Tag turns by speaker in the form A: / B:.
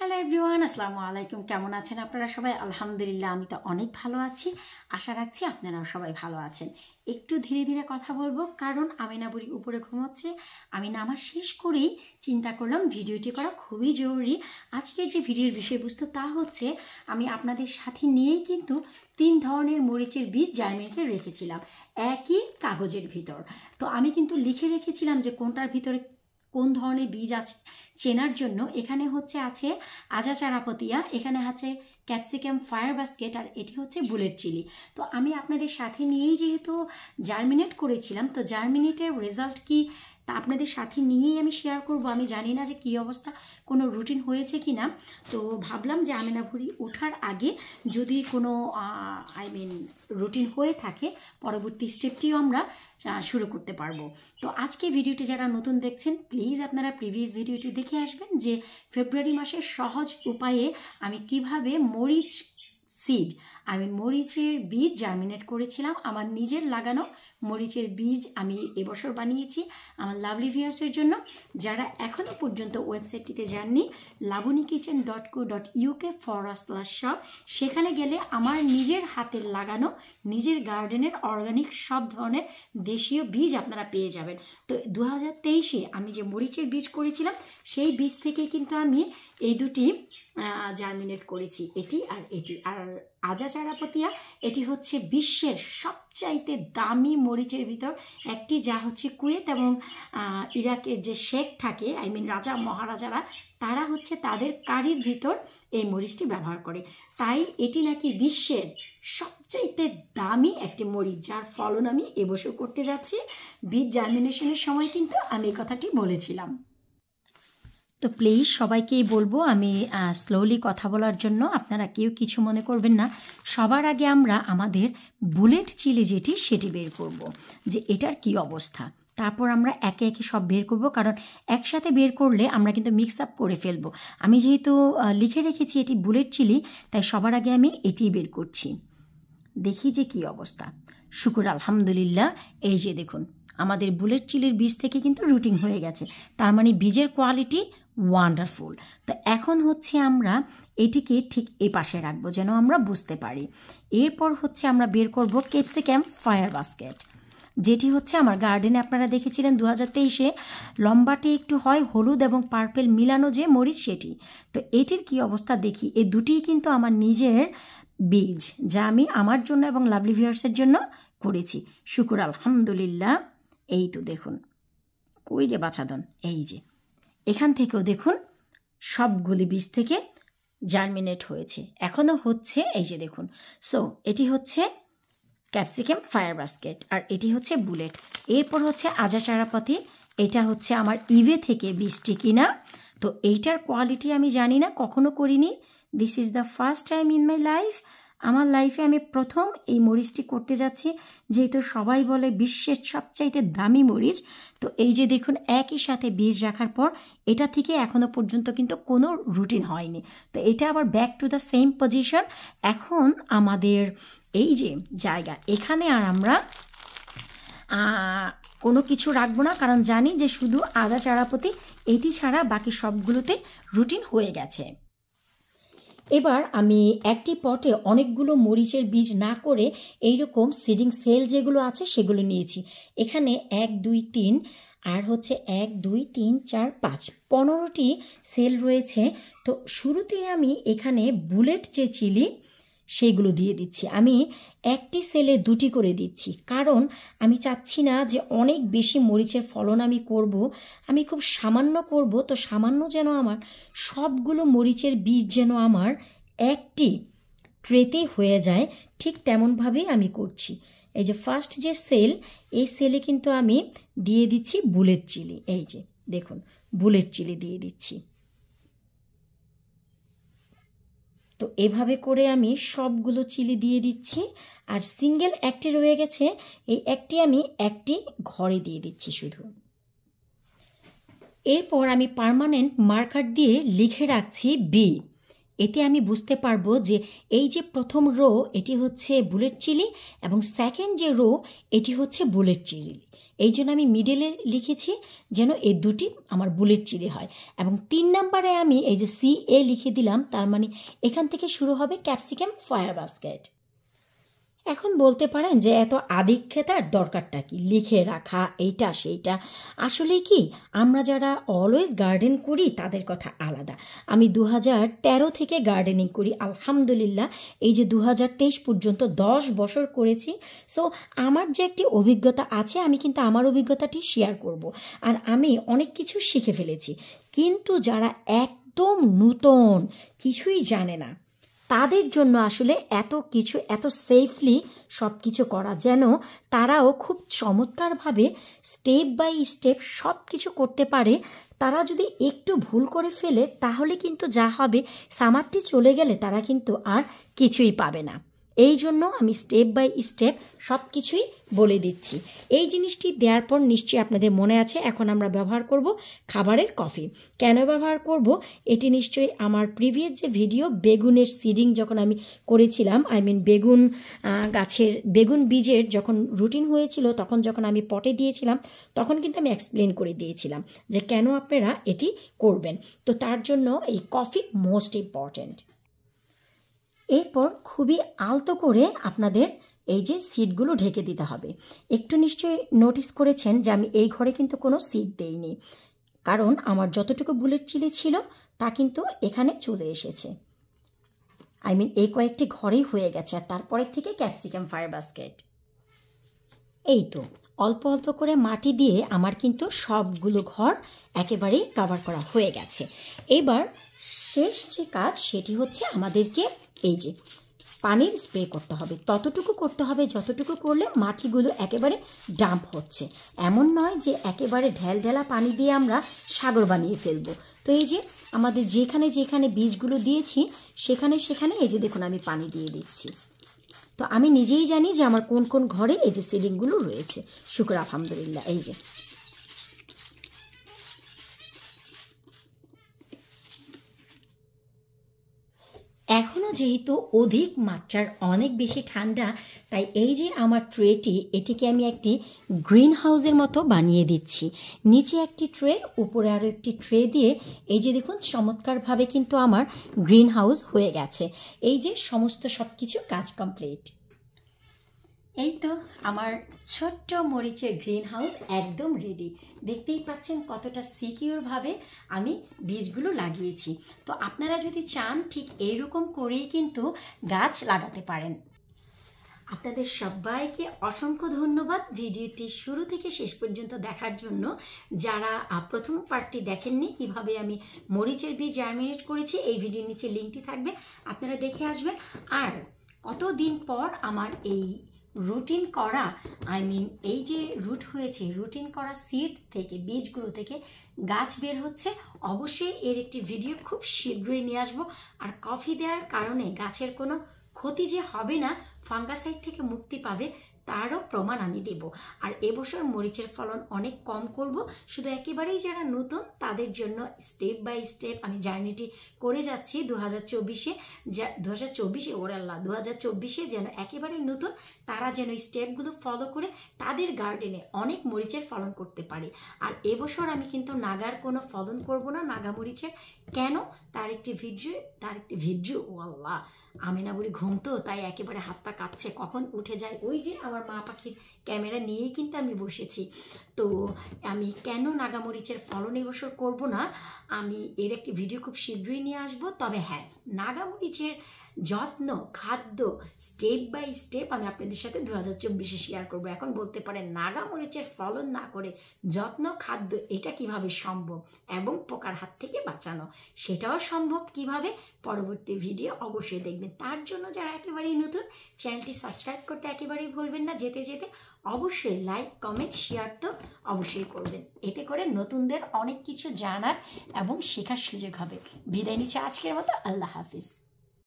A: Hello everyone, আসসালামু আলাইকুম। কেমন আছেন আপনারা সবাই? আলহামদুলিল্লাহ, আমি তো অনেক ভালো আছি। আশা রাখছি আপনারাও সবাই ভালো আছেন। একটু ধীরে ধীরে কথা বলবো, কারণ আমিনা বুড়ি উপরে ঘুমোচ্ছে। আমি নামাজ শেষ করেই চিন্তা করলাম ভিডিওটি করা খুবই জরুরি। আজকের যে ভিডিওর বিষয়বস্তু তা হচ্ছে, আমি আপনাদের সাথে নিয়েই কিন্তু 3 ধরনের মরিচের বীজ জার্মিনেটে রেখেছিলাম একই কাগজের ভিতর। তো আমি কিন্তু লিখে রেখেছিলাম যে কোনটার ভিতরে কোন ধরনের বীজ আছে চেনার জন্য। এখানে আছে আজা চারাপতিয়া, এখানে আছে ক্যাপসিকাম ফায়ার বাস্কেট, আর এটি হচ্ছে বুলেট চিলি। তো আমি আপনাদের সাথে নিয়েই যেহেতু জার্মিনেট করেছিলাম, তো জার্মিনেটের রেজাল্ট কি তা আপনাদের সাথে নিয়েই আমি শেয়ার করব। আমি জানি না যে কী অবস্থা, কোনো রুটিন হয়েছে কি না। তো ভাবলাম যে আমিনা বুড়ি ওঠার আগে যদি কোনো রুটিন হয়ে থাকে, পরবর্তী স্টেপটিও আমরা শুরু করতে পারবো। তো আজকে ভিডিওটি যারা নতুন দেখছেন, প্লিজ আপনারা প্রিভিয়াস ভিডিওটি দেখে আসবেন যে ফেব্রুয়ারি মাসের সহজ উপায়ে আমি কিভাবে মরিচ সিড মরিচের বীজ জার্মিনেট করেছিলাম। আমার নিজের লাগানো মরিচের বীজ আমি এবছর বানিয়েছি আমার লাভলি ভিউয়ার্সের জন্য। যারা এখনও পর্যন্ত ওয়েবসাইটটিতে যাননি, labonykitchen.co.uk/shop, সেখানে গেলে আমার নিজের হাতের লাগানো নিজের গার্ডেনের অর্গানিক সব ধরনের দেশীয় বীজ আপনারা পেয়ে যাবেন। তো 2023-এ আমি যে মরিচের বীজ করেছিলাম, সেই বীজ থেকে কিন্তু আমি এই দুটি জার্মিনেট করেছি, এটি আর এটি। আর আজা চারাপতিয়া, এটি হচ্ছে বিশ্বের সবচাইতে দামি মরিচের ভিতর একটি, যা হচ্ছে কুয়েত এবং ইরাকের যে শেখ থাকে, রাজা মহারাজারা, তারা হচ্ছে তাদের কারির ভিতর এই মরিচটি ব্যবহার করে। তাই এটি নাকি বিশ্বের সবচাইতে দামি একটি মরিচ, যার ফলন আমি এবছর করতে যাচ্ছি। বীজ জার্মিনেশনের সময় কিন্তু আমি এই কথাটি বলেছিলাম। তো প্লিজ সবাইকেই বলবো আমি স্লোলি কথা বলার জন্য, আপনারা কেউ কিছু মনে করবেন না। সবার আগে আমরা আমাদের বুলেট চিলি যেটি, সেটি বের করব যে এটার কি অবস্থা। তারপর আমরা একে একে সব বের করব, কারণ একসাথে বের করলে আমরা কিন্তু মিক্স আপ করে ফেলবো। আমি যেহেতু লিখে রেখেছি এটি বুলেট চিলি, তাই সবার আগে আমি এটিই বের করছি। দেখি যে কি অবস্থা। শুকুর আলহামদুলিল্লাহ, এই যে দেখুন আমাদের বুলেট চিলির বীজ থেকে কিন্তু রুটিং হয়ে গেছে, তার মানে বীজের কোয়ালিটি ওয়ান্ডারফুল। তো এখন আমরা এটিকে ঠিক এই পাশে রাখবো যেন আমরা বুঝতে পারি। এরপর আমরা বের করব ক্যাপসিকাম ফায়ার বাস্কেট, যেটি আমার গার্ডেনে আপনারা দেখেছিলেন 2023-এ। লম্বাটে একটু হয়, হলুদ এবং পার্পেল মিলানো যে মরিচ, সেটি। তো এটির কি অবস্থা দেখি। এই দুটিই কিন্তু আমার নিজের বীজ, যা আমি আমার জন্য এবং লাভলি ভিউয়ার্সের জন্য করেছি। শুকুর আলহামদুলিল্লাহ। এই তো দেখুন, কই রে বাছাদন, এই যে এখান থেকেও দেখুন সবগুলি বীজ থেকে জার্মিনেট হয়েছে, এখনও হচ্ছে। এই যে দেখুন। সো এটি ক্যাপসিকাম ফায়ার বাস্কেট, আর এটি বুলেট। এরপর আজা চারাপতি, এটা আমার ইভে থেকে বীজটি কিনা। তো এইটার কোয়ালিটি আমি জানি না, কখনো করিনি। This is the first time in my life. আমার লাইফে আমি প্রথম এই মরিচটি করতে যাচ্ছি, যেহেতু সবাই বলে বিশ্বের সবচাইতে দামি মরিচ। তো এই যে দেখুন, একই সাথে বীজ রাখার পর এটা থেকে এখনো পর্যন্ত কিন্তু কোনো রুটিন হয়নি। তো এটা আবার back to the same position. এখন আমাদের এই যে জায়গা, এখানে আর আমরা কোনো কিছু রাখবো না, কারণ জানি যে শুধু আজা চারাপতি এইটি ছাড়া বাকি সবগুলোতে রুটিন হয়ে গেছে। এবার আমি একটি পটে অনেকগুলো মরিচের বীজ না করে এইরকম সিডিং সেল যেগুলো আছে সেগুলো নিয়েছি। এখানে 1 2 3 আর 1 2 3 4 5 15টি সেল রয়েছে। তো শুরুতেই আমি এখানে বুলেট যে চিলি সেইগুলো দিয়ে দিচ্ছি। আমি একটি সেলে 2টি করে দিচ্ছি, কারণ আমি চাচ্ছি না যে অনেক বেশি মরিচের ফলন আমি করব, আমি খুব সামান্য করব। তো সামান্য যেন আমার সবগুলো মরিচের বীজ যেন আমার একটি ট্রেতে হয়ে যায়, ঠিক তেমনভাবেই আমি করছি। এই যে ফার্স্ট যে সেল, এই সেলে কিন্তু আমি দিয়ে দিচ্ছি বুলেট চিলি। এই যে দেখুন, বুলেট চিলি দিয়ে দিচ্ছি। তো এভাবে করে আমি সবগুলো চিলি দিয়ে দিচ্ছি। আর সিঙ্গেল একটি রয়ে গেছে, এই একটি আমি একটি ঘরে দিয়ে দিচ্ছি শুধু। এরপর আমি পার্মানেন্ট মার্কার দিয়ে লিখে রাখছি বি। এতে আমি বুঝতে পারবো যে এই যে প্রথম রো এটি হচ্ছে বুলেট চিলি এবং সেকেন্ড যে রো এটি হচ্ছে বুলেট চিলি। এই জন্য আমি মিডলে লিখেছি যেন এই দুটি আমার বুলেট চিলি হয়। এবং 3 নম্বরে আমি এই যে CA লিখে দিলাম, তার মানে এখান থেকে শুরু হবে ক্যাপসিকাম ফায়ার বাস্কেট। এখন বলতে পারেন যে এত আদিক্ষেতার দরকারটা কি, লিখে রাখা এইটা সেইটা। আসলে কি, আমরা যারা অলওয়েজ গার্ডেন করি তাদের কথা আলাদা। আমি 2013 থেকে গার্ডেনিং করি, আলহামদুলিল্লাহ এই যে 2023 পর্যন্ত 10 বছর করেছি। সো আমার যে একটি অভিজ্ঞতা আছে, আমি কিন্তু আমার অভিজ্ঞতাটি শেয়ার করব। আর আমি অনেক কিছু শিখে ফেলেছি। কিন্তু যারা একদম নূতন, কিছুই জানে না, তাদের জন্য আসলে এত কিছু এত সেফলি সব কিছু করা যেন তারাও খুব চমৎকারভাবে স্টেপ বাই স্টেপ সব কিছু করতে পারে। তারা যদি একটু ভুল করে ফেলে তাহলে কিন্তু যা হবে, সামারটি চলে গেলে তারা কিন্তু আর কিছুই পাবে না। এই জন্য আমি স্টেপ বাই স্টেপ সব কিছুই বলে দিচ্ছি। এই জিনিসটি দেওয়ার পর নিশ্চয়ই আপনাদের মনে আছে, এখন আমরা ব্যবহার করব খাবারের কফি। কেন ব্যবহার করব এটি নিশ্চয়ই আমার প্রিভিয়াস যে ভিডিও বেগুনের সিডিং যখন আমি করেছিলাম, বেগুন গাছের বেগুন বীজের যখন রুটিন হয়েছিল, তখন যখন আমি পটে দিয়েছিলাম তখন কিন্তু আমি এক্সপ্লেন করে দিয়েছিলাম যে কেন আপনারা এটি করবেন। তো তার জন্য এই কফি মোস্ট ইম্পর্ট্যান্ট। এরপর খুবই আলতো করে আপনাদের এই যে সিডগুলো ঢেকে দিতে হবে। একটু নিশ্চয়ই নোটিস করেছেন যে আমি এই ঘরে কিন্তু কোনো সিড দেইনি, কারণ আমার যতটুকু বুলেট চিলি ছিল তা কিন্তু এখানে চলে এসেছে। এই কয়েকটি ঘরেই হয়ে গেছে। আর তারপরের থেকে ক্যাপসিকাম ফায়ার বাস্কেট। এই তো অল্প অল্প করে মাটি দিয়ে আমার কিন্তু সবগুলো ঘর একেবারেই কভার করা হয়ে গেছে। এবার শেষ যে কাজ সেটি হচ্ছে আমাদেরকে এই যে পানির স্প্রে করতে হবে। ততটুকু করতে হবে যতটুকু করলে মাটিগুলো একেবারে ডাম্প হচ্ছে। এমন নয় যে একেবারে ঢেলঢেলা পানি দিয়ে আমরা সাগর বানিয়ে ফেলবো। তো এই যে আমাদের যেখানে যেখানে বীজগুলো দিয়েছি সেখানে সেখানে এই যে দেখুন আমি পানি দিয়ে দিচ্ছি। তো আমি নিজেই জানি যে আমার কোন কোন ঘরে এই যে সিডিংগুলো রয়েছে। শুকর আলহামদুলিল্লাহ। এই যে এখনও যেহেতু অধিক মাত্রার অনেক বেশি ঠান্ডা, তাই এই যে আমার ট্রেটি, এটিকে আমি একটি গ্রিন হাউসের মতো বানিয়ে দিচ্ছি। নিচে একটি ট্রে, উপরে আরও একটি ট্রে দিয়ে এই যে দেখুন চমৎকারভাবে কিন্তু আমার গ্রিন হাউস হয়ে গেছে। এই যে সমস্ত সব কিছু কাজ কমপ্লিট। এই তো আমার ছোট্ট মরিচের গ্রিন হাউস একদম রেডি। দেখতেই পাচ্ছেন কতটা সিকিউরভাবে আমি বীজগুলো লাগিয়েছি। তো আপনারা যদি চান ঠিক এইরকম করেই কিন্তু গাছ লাগাতে পারেন। আপনাদের সবাইকে অসংখ্য ধন্যবাদ ভিডিওটি শুরু থেকে শেষ পর্যন্ত দেখার জন্য। যারা প্রথম পার্টটি দেখেননি কিভাবে আমি মরিচের বীজ জার্মিনেট করেছি, এই ভিডিওর নিচে লিঙ্কটি থাকবে, আপনারা দেখে আসবেন। আর কতদিন পর আমার এই রুটিন করা এই যে রুট হয়েছে, রুটিন করা সিড থেকে বীজগুলো থেকে গাছ বের হচ্ছে, অবশ্যই এর একটি ভিডিও খুব শীঘ্রই নিয়ে আসবো। আর কফি দেওয়ার কারণে গাছের কোনো ক্ষতি যে হবে না, ফাঙ্গাসাইড থেকে মুক্তি পাবে, তারও প্রমাণ আমি দেব। আর এবছর মরিচের ফলন অনেক কম করব, শুধু একেবারেই যারা নতুন তাদের জন্য স্টেপ বাই স্টেপ আমি জার্নিটি করে যাচ্ছি। 2024 ওরাল্লা 2024 যেন একেবারেই নতুন তারা যেন স্টেপগুলো ফলো করে তাদের গার্ডেনে অনেক মরিচের ফলন করতে পারে। আর এবছর আমি কিন্তু নাগার কোনো ফলন করব না, নাগা মরিচের। কেন? তার একটি ভিডিও ও আল্লাহ, আমি না বলি ঘুম তো, তাই একেবারে হাত পা কাঁপছে, কখন উঠে যায়। ওই যে আমার মা পাখির ক্যামেরা নিয়েই কিন্তু আমি বসেছি। তো আমি কেন নাগামরিচের ফলন এবছর করব না, আমি এর একটি ভিডিও খুব শীঘ্রই নিয়ে আসব। তবে হ্যাঁ, নাগামরিচের যত্ন, খাদ্য স্টেপ বাই স্টেপ আমি আপনাদের সাথে 2024 শেয়ার করব। এখন বলতে পারেন নাগামরিচের ফলন না করে যত্ন, খাদ্য এটা কিভাবে সম্ভব, এবং পোকার হাত থেকে বাঁচানো সেটাও সম্ভব কিভাবে, পরবর্তী ভিডিও অবশ্যই দেখবেন। তার জন্য যারা একেবারেই নতুন, চ্যানেলটি সাবস্ক্রাইব করতে একেবারেই ভুলবেন না। যেতে যেতে অবশ্যই লাইক, কমেন্ট, শেয়ার তো অবশ্যই করবেন। এতে করে নতুনদের অনেক কিছু জানার এবং শেখার সুযোগ হবে। বিদায় নিচ্ছে আজকের মতো। আল্লাহ হাফিজ।